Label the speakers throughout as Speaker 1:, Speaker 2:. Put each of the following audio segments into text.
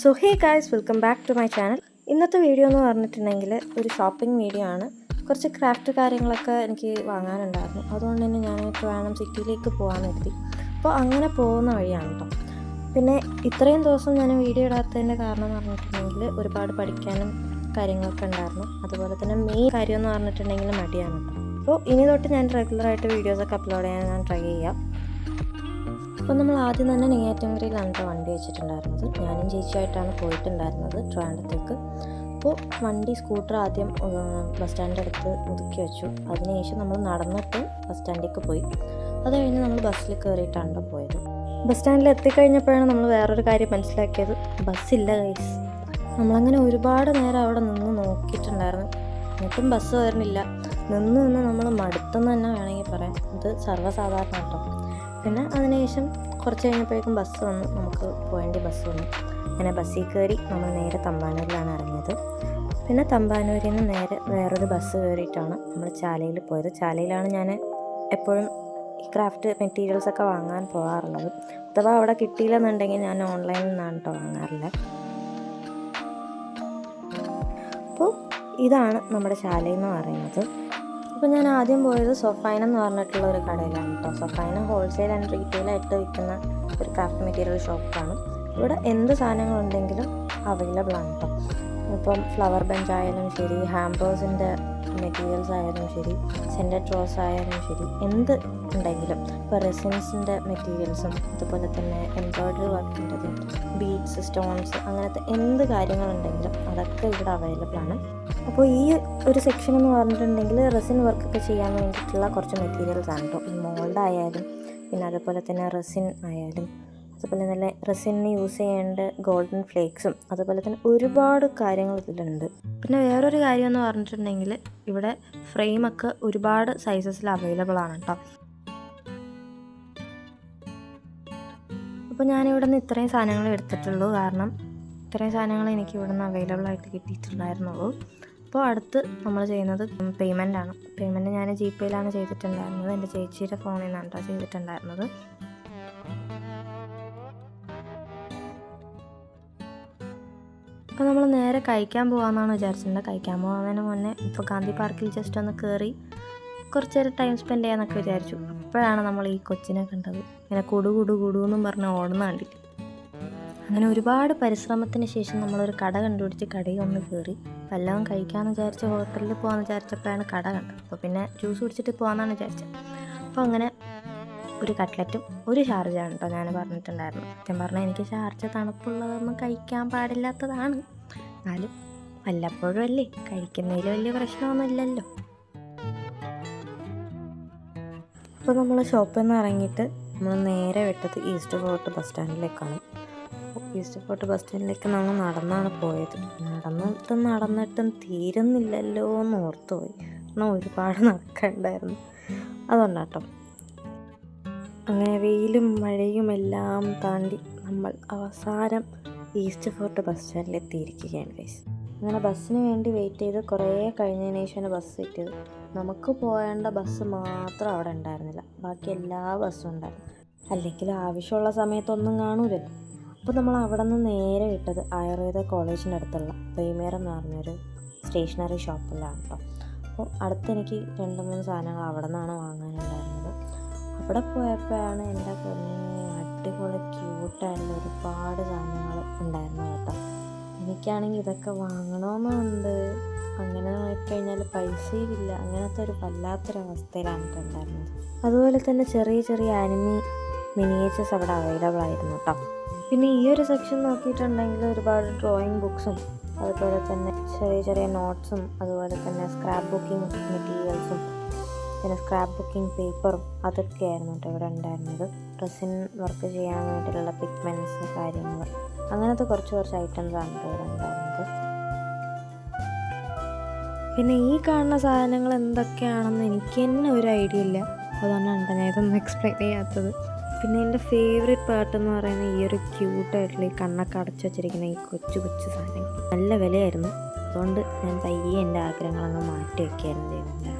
Speaker 1: So hey guys, welcome back to my channel. ഇന്നത്തെ video എന്ന് പറഞ്ഞിട്ടുണ്ടെങ്കിൽ ഒരു ഷോപ്പിംഗ് വീഡിയോ ആണ്. കുറച്ച് ക്രാഫ്റ്റ് കാര്യങ്ങളൊക്കെ എനിക്ക് വാങ്ങാനുണ്ടായിരുന്നു. അതുകൊണ്ട് തന്നെ ഞാൻ ട്രിവാൻഡ്രം സിറ്റിയിലേക്ക് പോകാൻ എത്തി. അപ്പോൾ അങ്ങനെ പോകുന്ന വഴിയാണ് കേട്ടോ. പിന്നെ ഇത്രയും ദിവസം ഞാൻ വീഡിയോ ഇടാത്തതിൻ്റെ കാരണം എന്ന് പറഞ്ഞിട്ടുണ്ടെങ്കിൽ ഒരുപാട് പഠിക്കാനും കാര്യങ്ങളൊക്കെ ഉണ്ടായിരുന്നു. അതുപോലെ തന്നെ മെയിൻ കാര്യം എന്ന് പറഞ്ഞിട്ടുണ്ടെങ്കിൽ മടിയാണ് കേട്ടോ. അപ്പോൾ ഇനി തൊട്ട് ഞാൻ റെഗുലറായിട്ട് വീഡിയോസൊക്കെ അപ്ലോഡ് ചെയ്യാൻ ഞാൻ ട്രൈ ചെയ്യാം. അപ്പോൾ നമ്മൾ ആദ്യം തന്നെ നെയ്യാറ്റിൻകരയിലാണ് കേട്ടോ വണ്ടി വെച്ചിട്ടുണ്ടായിരുന്നത്. ഞാനും ചേച്ചിയായിട്ടാണ് പോയിട്ടുണ്ടായിരുന്നത് ട്രിവാൻഡ്രത്തേക്ക്. അപ്പോൾ സ്കൂട്ടർ ആദ്യം ബസ് സ്റ്റാൻഡിൻ്റെ അടുത്ത് ഒതുക്കി വെച്ചു. അതിനുശേഷം നമ്മൾ നടന്നിട്ട് ബസ് സ്റ്റാൻഡിലേക്ക് പോയി. അത് കഴിഞ്ഞ് നമ്മൾ ബസ്സിൽ കയറിയിട്ടാണ് പോയത്. ബസ് സ്റ്റാൻഡിൽ എത്തിക്കഴിഞ്ഞപ്പോഴാണ് നമ്മൾ വേറൊരു കാര്യം മനസ്സിലാക്കിയത്, ബസ്സില്ല ഗൈസ്. നമ്മളങ്ങനെ ഒരുപാട് നേരം അവിടെ നിന്ന് നോക്കിയിട്ടുണ്ടായിരുന്നു, എന്നിട്ടും ബസ് വരുന്നില്ല. നിന്ന് നമ്മൾ മടുത്തെന്ന് തന്നെ വേണമെങ്കിൽ പറയാം. ഇത് സർവ്വസാധാരണ കേട്ടോ. പിന്നെ അതിനുശേഷം കുറച്ച് കഴിഞ്ഞപ്പോഴേക്കും ബസ് വന്നു, നമുക്ക് പോകേണ്ട ബസ് വന്നു. അങ്ങനെ ബസ്സിൽ കയറി നമ്മൾ നേരെ തമ്പാനൂരിലാണ് ഇറങ്ങിയത്. പിന്നെ തമ്പാനൂരിൽ നിന്ന് നേരെ വേറൊരു ബസ് കയറിയിട്ടാണ് നമ്മൾ ചാലയിൽ പോയത്. ചാലയിലാണ് ഞാൻ എപ്പോഴും ഈ ക്രാഫ്റ്റ് മെറ്റീരിയൽസൊക്കെ വാങ്ങാൻ പോകാറുള്ളത്. അഥവാ അവിടെ കിട്ടിയില്ലെന്നുണ്ടെങ്കിൽ ഞാൻ ഓൺലൈനിൽ നിന്നാണ് കേട്ടോ വാങ്ങാറുള്ളത്. അപ്പോൾ ഇതാണ് നമ്മുടെ ചാലയിൽ എന്ന് പറയുന്നത്. അപ്പോൾ ഞാൻ ആദ്യം പോയത് സൊഫൈൻ എന്ന് പറഞ്ഞിട്ടുള്ള ഒരു കടയിലാണ് കേട്ടോ. സൊഫൈൻ ഹോൾസെയിൽ ആൻഡ് റീറ്റെയിൽ ആയിട്ട് വിൽക്കുന്ന ഒരു ക്രാഫ്റ്റ് മെറ്റീരിയൽ ഷോപ്പാണ്. ഇവിടെ എന്ത് സാധനങ്ങളുണ്ടെങ്കിലും അവൈലബിൾ ആണ് കേട്ടോ. ഇപ്പം ഫ്ലവർ ബെഞ്ച് ആയാലും ശരി, ഹാമ്പേഴ്സിൻ്റെ മെറ്റീരിയൽസ് ആയാലും ശരി, സെൻറ്റഡ് റോസ് ആയാലും ശരി, എന്ത് ഉണ്ടെങ്കിലും. ഇപ്പോൾ റെസിൻസിൻ്റെ മെറ്റീരിയൽസും അതുപോലെ തന്നെ എംബ്രോയ്ഡറി വർക്കിൻ്റെതും ബീഡ്സ്, സ്റ്റോൺസ്, അങ്ങനത്തെ എന്ത് കാര്യങ്ങളുണ്ടെങ്കിലും അതൊക്കെ ഇവിടെ അവൈലബിൾ ആണ്. അപ്പോൾ ഈ ഒരു സെക്ഷൻ എന്ന് പറഞ്ഞിട്ടുണ്ടെങ്കിൽ റെസിൻ വർക്കൊക്കെ ചെയ്യാൻ വേണ്ടിയിട്ടുള്ള കുറച്ച് മെറ്റീരിയൽസ് ആണ് കേട്ടോ. ഈ മോൾഡ് ആയാലും പിന്നെ അതുപോലെ തന്നെ റെസിൻ ആയാലും അതുപോലെ തന്നെ റെസിന് യൂസ് ചെയ്യേണ്ട ഗോൾഡൻ ഫ്ലേക്സും അതുപോലെ തന്നെ ഒരുപാട് കാര്യങ്ങൾ ഇതിലുണ്ട്. പിന്നെ വേറൊരു കാര്യം എന്ന് പറഞ്ഞിട്ടുണ്ടെങ്കിൽ ഇവിടെ ഫ്രെയിമൊക്കെ ഒരുപാട് സൈസസിൽ അവൈലബിൾ ആണ് കേട്ടോ. അപ്പോൾ ഞാനിവിടെ നിന്ന് ഇത്രയും സാധനങ്ങൾ എടുത്തിട്ടുള്ളൂ, കാരണം ഇത്രയും സാധനങ്ങൾ എനിക്ക് ഇവിടെ നിന്ന് അവൈലബിൾ ആയിട്ട് കിട്ടിയിട്ടുണ്ടായിരുന്നുള്ളൂ. അപ്പോൾ അടുത്ത് നമ്മൾ ചെയ്യുന്നത് പേയ്മെൻ്റ് ആണ്. പേയ്മെൻറ്റ് ഞാൻ ജിപേയിലാണ് ചെയ്തിട്ടുണ്ടായിരുന്നത്. എൻ്റെ ചേച്ചിയുടെ ഫോണിൽ നിന്നാണ് കേട്ടോ ചെയ്തിട്ടുണ്ടായിരുന്നത്. അപ്പോൾ നമ്മൾ നേരെ കഴിക്കാൻ പോകാമെന്നാണ് വിചാരിച്ചിട്ടുണ്ട്. കഴിക്കാൻ പോകുന്നതിന് മുന്നേ ഇപ്പോൾ ഗാന്ധി പാർക്കിൽ ജസ്റ്റ് ഒന്ന് കയറി കുറച്ച് നേരം ടൈം സ്പെൻഡ് ചെയ്യാമെന്നൊക്കെ വിചാരിച്ചു. അപ്പോഴാണ് നമ്മൾ ഈ കൊച്ചിനെ കണ്ടത്. ഇങ്ങനെ കുടുകുടുകുടുവെന്നും പറഞ്ഞ് ഓടുന്ന കണ്ടിട്ട്. അങ്ങനെ ഒരുപാട് പരിശ്രമത്തിന് ശേഷം നമ്മളൊരു കട കണ്ടുപിടിച്ച് കടയിൽ ഒന്ന് കയറി വല്ലതും കഴിക്കാമെന്ന് വിചാരിച്ച് ഹോട്ടലിൽ പോകാമെന്ന് വിചാരിച്ചപ്പോഴാണ് കട കണ്ടത്. അപ്പോൾ പിന്നെ ജ്യൂസ് കുടിച്ചിട്ട് പോകാമെന്നാണ് വിചാരിച്ചത്. അപ്പോൾ അങ്ങനെ ഒരു കട്ട്ലറ്റും ഒരു ഷാർജയാണ് കേട്ടോ ഞാൻ പറഞ്ഞിട്ടുണ്ടായിരുന്നു. സത്യം പറഞ്ഞാൽ എനിക്ക് ഷാർജ തണുപ്പുള്ളതൊന്നും കഴിക്കാൻ പാടില്ലാത്തതാണ്. എന്നാലും വല്ലപ്പോഴും അല്ലേ, കഴിക്കുന്നതിൽ വലിയ പ്രശ്നമൊന്നുമില്ലല്ലോ. അപ്പോൾ നമ്മൾ ഷോപ്പിൽ നിന്ന് ഇറങ്ങിയിട്ട് നമ്മൾ നേരെ വിട്ടത് ഈസ്റ്റ് ഫോർട്ട് ബസ് സ്റ്റാൻഡിലേക്കാണ്. ഈസ്റ്റ് ഫോർട്ട് ബസ് സ്റ്റാൻഡിലേക്ക് നമ്മൾ നടന്നാണ് പോയത്. നടന്നിട്ടും തീരുന്നില്ലല്ലോ എന്ന് ഓർത്തുപോയി. എന്നാൽ ഒരുപാട് നടക്കണ്ടായിരുന്നു, അതുകൊണ്ടാട്ടോ. അങ്ങനെ വെയിലും മഴയും എല്ലാം താണ്ടി നമ്മൾ അവസാനം ഈസ്റ്റ് ഫോർട്ട് ബസ് സ്റ്റാൻഡിൽ എത്തിയിരിക്കുകയാണ് ഗൈസ്. അങ്ങനെ ബസ്സിന് വേണ്ടി വെയിറ്റ് ചെയ്ത് കുറേ കഴിഞ്ഞതിന് ശേഷമാണ് ബസ് കിട്ടിയത്. നമുക്ക് പോകേണ്ട ബസ് മാത്രം അവിടെ ഉണ്ടായിരുന്നില്ല, ബാക്കി എല്ലാ ബസ്സും ഉണ്ടായിരുന്നു. അല്ലെങ്കിൽ ആവശ്യമുള്ള സമയത്തൊന്നും കാണൂലല്ലോ. അപ്പോൾ നമ്മൾ അവിടെ നിന്ന് നേരെ വിട്ടത് ആയുർവേദ കോളേജിൻ്റെ അടുത്തുള്ള പ്രീമിയർ എന്ന് പറഞ്ഞൊരു സ്റ്റേഷനറി ഷോപ്പിലാണ് കേട്ടോ. അപ്പോൾ അടുത്തെനിക്ക് 2-3 സാധനങ്ങൾ അവിടെ നിന്നാണ് വാങ്ങാനുണ്ടായിരുന്നത്. അവിടെ പോയപ്പോഴാണ് എൻ്റെ അടിപൊളി ക്യൂട്ടായിട്ടുള്ള ഒരുപാട് സാധനങ്ങൾ ഉണ്ടായിരുന്നു കേട്ടോ. എനിക്കാണെങ്കിൽ ഇതൊക്കെ വാങ്ങണമെന്നുണ്ട്. അങ്ങനെ നോക്കിക്കഴിഞ്ഞാൽ പൈസയും ഇല്ല. അങ്ങനത്തെ ഒരു വല്ലാത്തൊരവസ്ഥയിലാണ് ഉണ്ടായിരുന്നത്. അതുപോലെ തന്നെ ചെറിയ ചെറിയ ആനിമി മിനിയേച്ചേഴ്സ് അവിടെ അവൈലബിൾ ആയിരുന്നു കേട്ടോ. പിന്നെ ഈ ഒരു സെക്ഷൻ നോക്കിയിട്ടുണ്ടെങ്കിൽ ഒരുപാട് ഡ്രോയിങ് ബുക്സും അതുപോലെ തന്നെ ചെറിയ ചെറിയ നോട്ട്സും അതുപോലെ തന്നെ സ്ക്രാപ്പ് ബുക്കിംഗ് മെറ്റീരിയൽസും പിന്നെ സ്ക്രാപ്പ് ബുക്കിംഗ് പേപ്പറും അതൊക്കെയായിരുന്നു കേട്ടോ ഇവിടെ ഉണ്ടായിരുന്നത്. റെസിൻ വർക്ക് ചെയ്യാൻ വേണ്ടിയിട്ടുള്ള പിഗ്മെൻറ്റ്സ് കാര്യങ്ങൾ, അങ്ങനത്തെ കുറച്ച് ഐറ്റംസാണ് ഇവിടെ ഉണ്ടായിരുന്നത്. പിന്നെ ഈ കാണുന്ന സാധനങ്ങൾ എന്തൊക്കെയാണെന്ന് എനിക്ക് തന്നെ ഒരു ഐഡിയ ഇല്ല, അതുകൊണ്ടാണ് ഞാൻ ഇതൊന്നും എക്സ്പ്ലെയിൻ ചെയ്യാത്തത്. പിന്നെ എൻ്റെ ഫേവറേറ്റ് പാർട്ട് എന്ന് പറയുന്നത് ഈ ഒരു ക്യൂട്ടായിട്ടുള്ള ഈ കണ്ണൊക്കെ അടച്ചു വെച്ചിരിക്കുന്ന ഈ കൊച്ചു സാധനങ്ങൾ. നല്ല വിലയായിരുന്നു, അതുകൊണ്ട് ഞാൻ പയ്യെ എൻ്റെ ആഗ്രഹങ്ങളങ്ങ് മാറ്റി വയ്ക്കുകയായിരുന്നു ചെയ്യുന്നുണ്ടായിരുന്നു.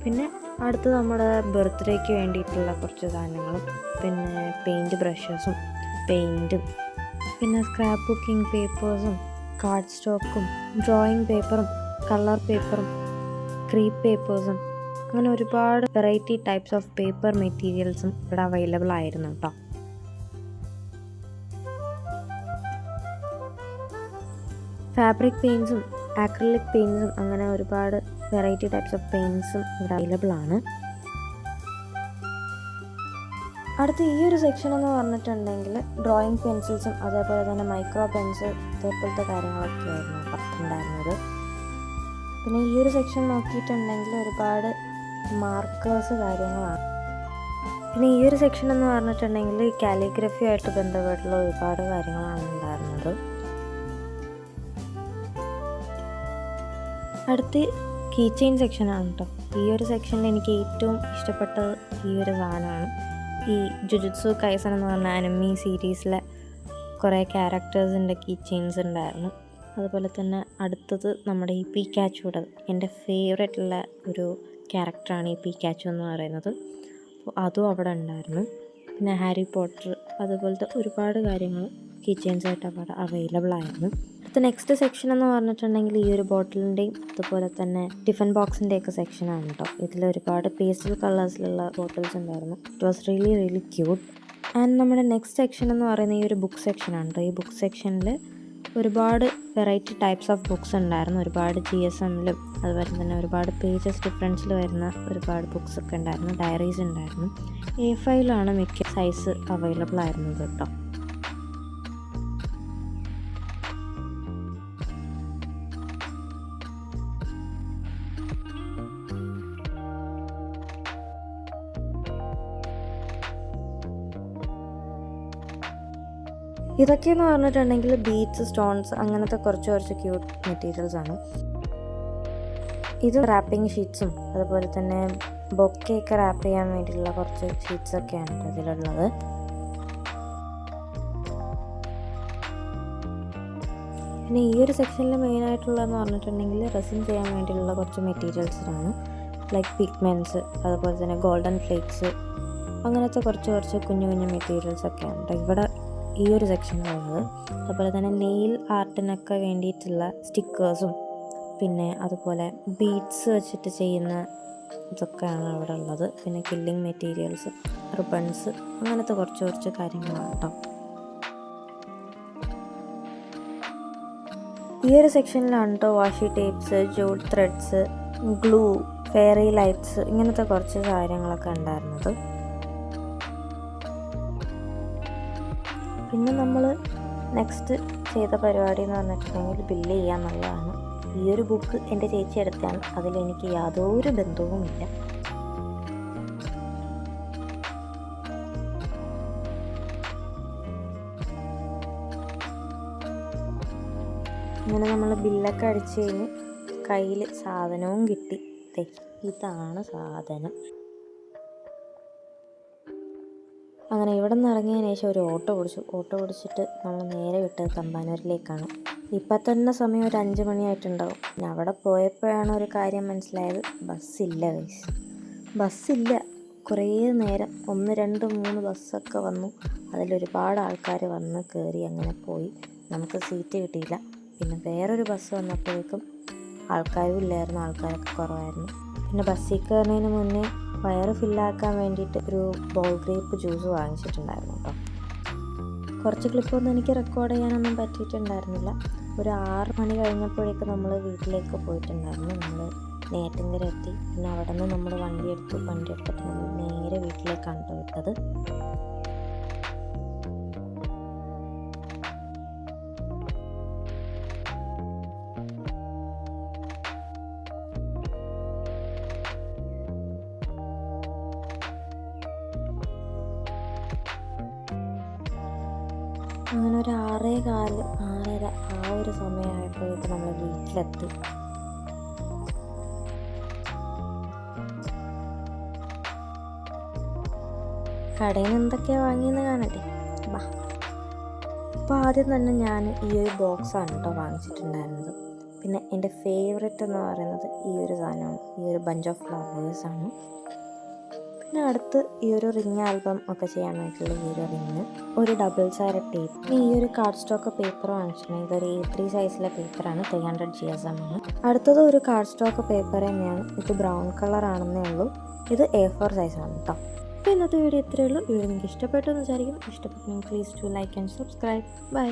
Speaker 1: പിന്നെ അടുത്ത് നമ്മുടെ ബർത്ത്ഡേക്ക് വേണ്ടിയിട്ടുള്ള കുറച്ച് സാധനങ്ങളും പിന്നെ പെയിൻറ്റ് ബ്രഷസും പെയിൻറ്റും പിന്നെ സ്ക്രാപ്പ് ബുക്കിംഗ് പേപ്പേഴ്സും കാർഡ് സ്റ്റോക്കും ഡ്രോയിങ് പേപ്പറും കളർ പേപ്പറും ക്രീപ്പ് പേപ്പേഴ്സും അങ്ങനെ ഒരുപാട് വെറൈറ്റി ടൈപ്സ് ഓഫ് പേപ്പർ മെറ്റീരിയൽസും ഇവിടെ അവൈലബിൾ ആയിരുന്നു കേട്ടോ. ഫാബ്രിക് പെയിൻസും ആക്രിലിക് പെയിൻസും അങ്ങനെ ഒരുപാട് വെറൈറ്റി ടൈപ്സ് ഓഫ് പെയിൻസും ഇവിടെ അവൈലബിൾ ആണ്. അടുത്ത ഈ ഒരു സെക്ഷൻ എന്ന് പറഞ്ഞിട്ടുണ്ടെങ്കിൽ ഡ്രോയിങ് പെൻസിൽസും അതേപോലെ തന്നെ മൈക്രോ പെൻസിൽ അതേപോലത്തെ കാര്യങ്ങളൊക്കെ ആയിരുന്നു ഉണ്ടായിരുന്നത്. പിന്നെ ഈ ഒരു സെക്ഷൻ നോക്കിയിട്ടുണ്ടെങ്കിൽ ഒരുപാട് മാർക്കേഴ്സ് കാര്യങ്ങളാണ്. പിന്നെ ഈ ഒരു സെക്ഷൻ എന്ന് പറഞ്ഞിട്ടുണ്ടെങ്കിൽ കാലിഗ്രഫി ആയിട്ട് ബന്ധപ്പെട്ടുള്ള ഒരുപാട് കാര്യങ്ങളാണ് ഉണ്ടായിരുന്നത്. അടുത്ത് കീ ചെയിൻ സെക്ഷനാണ് കേട്ടോ. ഈ ഒരു സെക്ഷനിൽ എനിക്ക് ഏറ്റവും ഇഷ്ടപ്പെട്ടത് ഈ ഒരു സാധനമാണ്. ഈ ജുജുത്സു കൈസൻ എന്ന് പറഞ്ഞ അനിമി സീരീസിലെ കുറേ ക്യാരക്ടേഴ്സിൻ്റെ കീ ചെയിൻസ് ഉണ്ടായിരുന്നു. അതുപോലെ തന്നെ അടുത്തത് നമ്മുടെ ഈ പിക്കാച്ചുയുടെ എൻ്റെ ഫേവറേറ്റുള്ള ഒരു ക്യാരക്ടറാണ് ഈ പിക്കാച്ചു എന്ന് പറയുന്നത്. അപ്പോൾ അതും അവിടെ ഉണ്ടായിരുന്നു. പിന്നെ ഹാരി പോട്ടർ അതുപോലത്തെ ഒരുപാട് കാര്യങ്ങൾ കീ ചെയിൻസായിട്ട് അവിടെ അവൈലബിൾ ആയിരുന്നു. അടുത്ത നെക്സ്റ്റ് സെക്ഷൻ എന്ന് പറഞ്ഞിട്ടുണ്ടെങ്കിൽ ഈ ഒരു ബോട്ടിലിൻ്റെയും അതുപോലെ തന്നെ ടിഫിൻ ബോക്സിൻ്റെയൊക്കെ സെക്ഷനാണ് കേട്ടോ. ഇതിൽ ഒരുപാട് പേസ്റ്റൽ കളേഴ്സിലുള്ള ബോട്ടിൽസ് ഉണ്ടായിരുന്നു. It was really cute. And നമ്മുടെ നെക്സ്റ്റ് സെക്ഷൻ എന്ന് പറയുന്നത് ഈ ഒരു ബുക്ക് സെക്ഷനാണ് കേട്ടോ. ഈ ബുക്ക് സെക്ഷനിൽ ഒരുപാട് വെറൈറ്റി ടൈപ്സ് ഓഫ് ബുക്സ് ഉണ്ടായിരുന്നു. ഒരുപാട് GSMലും അതുപോലെ തന്നെ ഒരുപാട് പേജസ് ഡിഫറൻസിൽ വരുന്ന ഒരുപാട് ബുക്സ് ഒക്കെ ഉണ്ടായിരുന്നു. ഡയറീസ് ഉണ്ടായിരുന്നു. A5ലാണ് മിക്ക സൈസ് അവൈലബിൾ ആയിരുന്നത് കേട്ടോ. ഇതൊക്കെയെന്ന് പറഞ്ഞിട്ടുണ്ടെങ്കിൽ ബീഡ്സ് സ്റ്റോൺസ് അങ്ങനത്തെ കുറച്ച് ക്യൂട്ട് മെറ്റീരിയൽസ് ആണ്. ഇത് റാപ്പിംഗ് ഷീറ്റ്സും അതുപോലെ തന്നെ ബൊക്കെയൊക്കെ റാപ്പ് ചെയ്യാൻ വേണ്ടിയിട്ടുള്ള കുറച്ച് ഷീറ്റ്സൊക്കെയാണ് ഇതിലുള്ളത്. പിന്നെ ഈ ഒരു സെക്ഷനിൽ മെയിനായിട്ടുള്ളതെന്ന് പറഞ്ഞിട്ടുണ്ടെങ്കിൽ റെസിൻ ചെയ്യാൻ വേണ്ടിയിട്ടുള്ള കുറച്ച് മെറ്റീരിയൽസിനാണ്. ലൈക്ക് പിഗ്മെൻറ്റ്സ് അതുപോലെ തന്നെ ഗോൾഡൻ ഫ്ലേക്സ് അങ്ങനത്തെ കുറച്ച് കുഞ്ഞു മെറ്റീരിയൽസൊക്കെയാണ് ഇവിടെ ഈ ഒരു സെക്ഷനിലുള്ളത്. അതുപോലെ തന്നെ നെയിൽ ആർട്ടിനൊക്കെ വേണ്ടിയിട്ടുള്ള സ്റ്റിക്കേഴ്സും പിന്നെ അതുപോലെ ബീഡ്സ് വെച്ചിട്ട് ചെയ്യുന്ന ഇതൊക്കെയാണ് അവിടെ ഉള്ളത്. പിന്നെ കില്ലിങ് മെറ്റീരിയൽസ് റിബൺസ് അങ്ങനത്തെ കുറച്ച് കാര്യങ്ങളാണ് കേട്ടോ. ഈ ഒരു സെക്ഷനിലാണ് കേട്ടോ washi tapes, jute threads, glue, fairy lights ഇങ്ങനത്തെ കുറച്ച് കാര്യങ്ങളൊക്കെ ഉണ്ടായിരുന്നത്. പിന്നെ നമ്മൾ നെക്സ്റ്റ് ചെയ്ത പരിപാടി എന്ന് പറഞ്ഞിട്ടുണ്ടെങ്കിൽ ബില്ല് ചെയ്യുക എന്നുള്ളതാണ്. ഈ ഒരു ബുക്ക് എൻ്റെ ചേച്ചി എടുത്താണ്. അതിലെനിക്ക് യാതൊരു ബന്ധവുമില്ല. അങ്ങനെ നമ്മൾ ബില്ലൊക്കെ അടിച്ച് കഴിഞ്ഞ് കയ്യിൽ സാധനവും കിട്ടി. ഇതാണ് സാധനം. അങ്ങനെ ഇവിടെ നിന്ന് ഇറങ്ങിയതിന് ശേഷം ഒരു ഓട്ടോ പിടിച്ചിട്ട് നമ്മൾ നേരെ വിട്ടത് തമ്പാനൂരിലേക്കാണ്. ഇപ്പം തന്നെ സമയം ഒരു 5 മണിയായിട്ടുണ്ടാവും. പിന്നെ അവിടെ പോയപ്പോഴാണ് ഒരു കാര്യം മനസ്സിലായത്, ബസ്സില്ല. കുറേ നേരം 1, 2, 3 ബസ്സൊക്കെ വന്നു. അതിലൊരുപാട് ആൾക്കാർ വന്ന് കയറി അങ്ങനെ പോയി. നമുക്ക് സീറ്റ് കിട്ടിയില്ല. പിന്നെ വേറൊരു ബസ് വന്നപ്പോഴേക്കും ആൾക്കാരും ഇല്ലായിരുന്നു, ആൾക്കാരൊക്കെ കുറവായിരുന്നു. പിന്നെ ബസ്സിൽ കയറുന്നതിന് മുന്നേ വയറ് ഫില്ലാക്കാൻ വേണ്ടിയിട്ട് ഒരു ബോൾ ഗ്രേപ്പ് ജ്യൂസ് വാങ്ങിച്ചിട്ടുണ്ടായിരുന്നു കേട്ടോ. കുറച്ച് ക്ലിപ്പൊന്നും എനിക്ക് റെക്കോർഡ് ചെയ്യാനൊന്നും പറ്റിയിട്ടുണ്ടായിരുന്നില്ല. ഒരു 6 മണി കഴിഞ്ഞപ്പോഴേക്കും നമ്മൾ വീട്ടിലേക്ക് പോയിട്ടുണ്ടായിരുന്നു. നമ്മൾ നെയ്യാറ്റിൻകര എത്തി. പിന്നെ അവിടെ നിന്ന് നമ്മൾ വണ്ടി എടുത്തിട്ട് നമ്മൾ നേരെ വീട്ടിലേക്കാണ് വിട്ടത്. അങ്ങനെ ഒരു 6:15, 6:30 ആ ഒരു സമയമായപ്പോഴേക്കും നമ്മൾ വീട്ടിലെത്തി. കടയിൽ നിന്ന് എന്തൊക്കെയാണ് വാങ്ങിയെന്ന് കാണട്ടെ. അപ്പോൾ ആദ്യം തന്നെ ഞാൻ ഈ ഒരു ബോക്സാണ് കേട്ടോ വാങ്ങിച്ചിട്ടുണ്ടായിരുന്നത്. പിന്നെ എൻ്റെ ഫേവറേറ്റ് എന്ന് പറയുന്നത് ഈ ഒരു സാധനമാണ്, ഈ ഒരു ബഞ്ച് ഓഫ് ഫ്ലവേഴ്സാണ്. പിന്നെ അടുത്ത് ഈ ഒരു റിങ് ആൽബം ഒക്കെ ചെയ്യാൻ വേണ്ടിയിട്ടുള്ള ഈ ഒരു റിങ്, ഒരു ഡബിൾ സൈഡ് ടേപ്പ്, പിന്നെ ഈ ഒരു കാർഡ് സ്റ്റോക്ക് പേപ്പർ വാങ്ങിച്ചിട്ടുണ്ടെങ്കിൽ ഇതൊരു A3 സൈസിലെ പേപ്പറാണ്, 300 GSM ആണ്. അടുത്തത് ഒരു കാർഡ് സ്റ്റോക്ക് പേപ്പർ തന്നെയാണ്, ഇത് ബ്രൗൺ കളർ ആണെന്നേ ഉള്ളൂ. ഇത് A4 സൈസാണ് കേട്ടോ. അപ്പോൾ ഇന്നത്തെ വീഡിയോ ഇത്രയേ ഉള്ളൂ. വീഡിയോ നിങ്ങൾക്ക് ഇഷ്ടപ്പെട്ടു എന്ന് വിചാരിക്കും. ഇഷ്ടപ്പെട്ടെങ്കിൽ please to like and subscribe. By.